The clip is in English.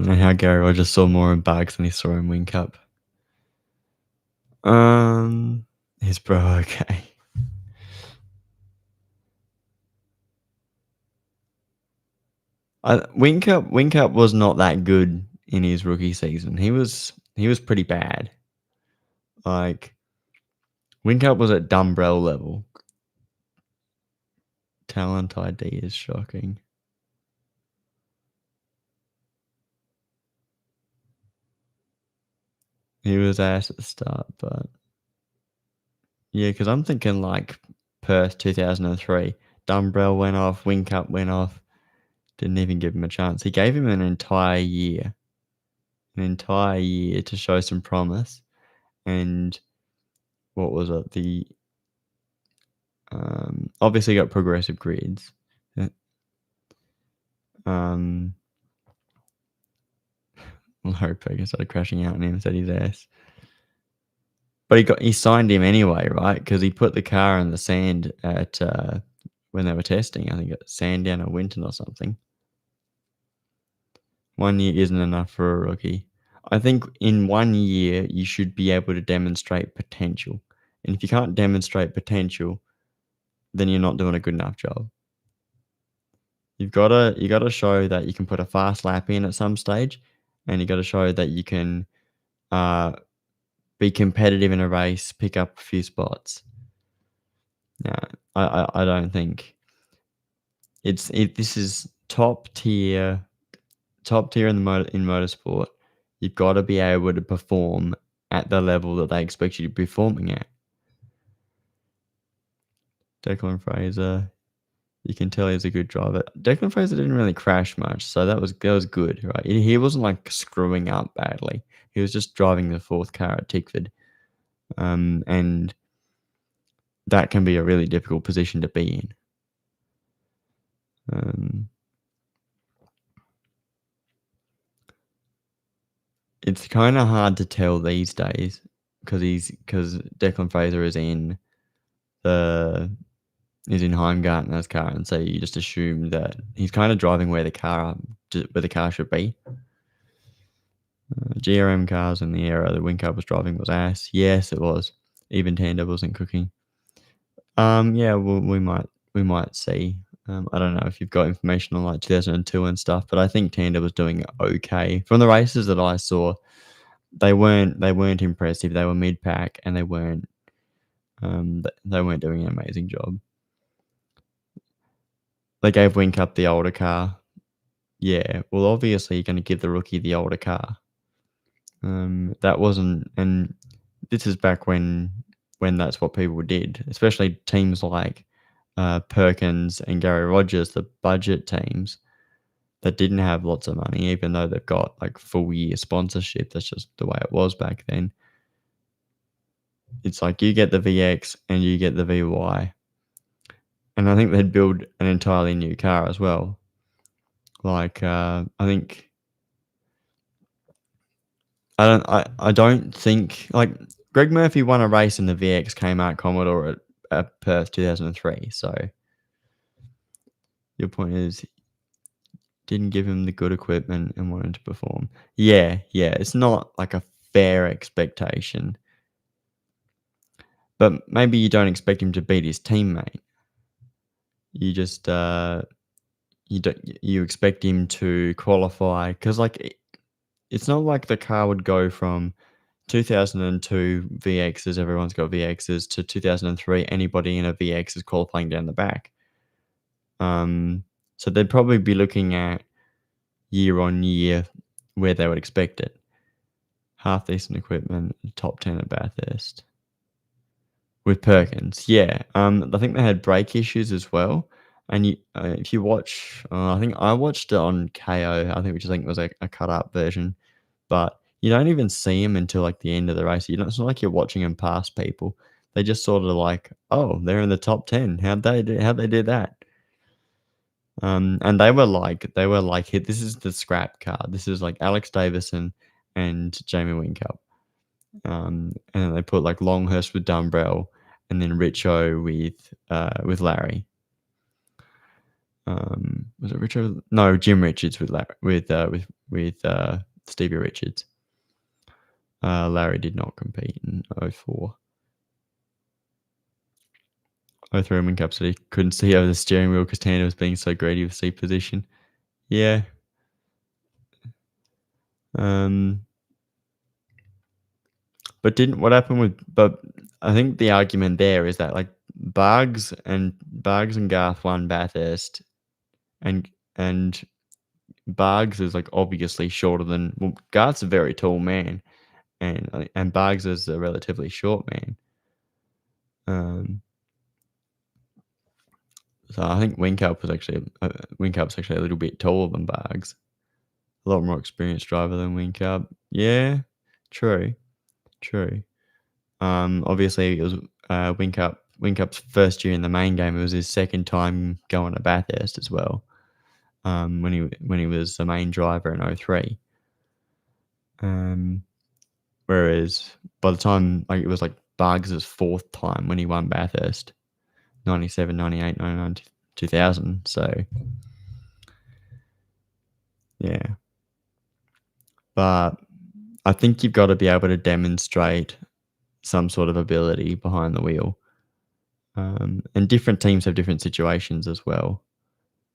don't know how Garry Rogers saw more in Bugs than he saw in Whincup. His bro, okay. Whincup was not that good in his rookie season. He was pretty bad. Like, Whincup was at Dumbrell level. Talent ID is shocking. He was ass at the start, but yeah, because I'm thinking like Perth 2003. Dumbrell went off, Whincup went off. Didn't even give him a chance. He gave him an entire year to show some promise. And what was it? The obviously got progressive grids. Larry Perkins started crashing out on him, said his ass. But he signed him anyway, right? Because he put the car in the sand at when they were testing. I think at Sandown or Winton or something. 1 year isn't enough for a rookie. I think in 1 year you should be able to demonstrate potential, and if you can't demonstrate potential, then you're not doing a good enough job. You gotta show that you can put a fast lap in at some stage, and you got to show that you can be competitive in a race, pick up a few spots. No, I don't think this is top tier in motorsport. You've got to be able to perform at the level that they expect you to be performing at. Declan Fraser, you can tell he's a good driver. Declan Fraser didn't really crash much, so that was good, right? He wasn't like screwing up badly. He was just driving the fourth car at Tickford, and that can be a really difficult position to be in. It's kind of hard to tell these days because Declan Fraser is in Heimgartner's car, and so you just assume that he's kind of driving where the car should be. GRM cars in the era that Whincup was driving was ass. Yes, it was. Even Tander wasn't cooking. Yeah, well, we might see. I don't know if you've got information on like 2002 and stuff, but I think Tander was doing okay from the races that I saw. They weren't impressive. They were mid pack, and they weren't doing an amazing job. They gave Whincup the older car. Yeah, well, obviously you're going to give the rookie the older car. That wasn't, and this is back when that's what people did, especially teams like Perkins and Garry Rogers, the budget teams that didn't have lots of money, even though they've got like full year sponsorship. That's just the way it was back then. It's like you get the VX and you get the VY. And I think they'd build an entirely new car as well. Like I don't think like Greg Murphy won a race in the VX Kmart Commodore at Perth 2003. So your point is, didn't give him the good equipment and wanted to perform. Yeah, it's not like a fair expectation. But maybe you don't expect him to beat his teammate. You just you expect him to qualify, because like it's not like the car would go from 2002 VXs, everyone's got VXs, to 2003 anybody in a VX is qualifying down the back. So they'd probably be looking at year on year where they would expect it. Half decent equipment, top 10 at Bathurst. With Perkins, yeah. I think they had brake issues as well. And if you watch, I think I watched it on KO, which I think was a cut up version. But you don't even see him until like the end of the race. It's not like you're watching him pass people. They just sort of like, oh, they're in the top 10. How'd they do that? And they were like, this is the scrap car. This is like Alex Davison and Jamie Whincup. And then they put like Longhurst with Dumbrell, and then Richo with Larry. Was it Richo? No, Jim Richards with with Stevie Richards. Larry did not compete in 04. 03 Whincup said he couldn't see over the steering wheel because Tanner was being so greedy with seat position. Yeah. But what happened with, but I think the argument there is that like Bugs and Garth won Bathurst, and Bugs is like obviously shorter than, well, Garth's a very tall man, and Bugs is a relatively short man. So I think Whincup's actually a little bit taller than Bugs. A lot more experienced driver than Whincup. Yeah, true. Obviously it was Whincup's first year in the main game. It was his second time going to Bathurst as well. When he was the main driver in 03. Whereas by the time, like, it was like Bugs' fourth time when he won Bathurst, 97, 98, 99, 2000. So yeah, but I think you've got to be able to demonstrate some sort of ability behind the wheel. And different teams have different situations as well.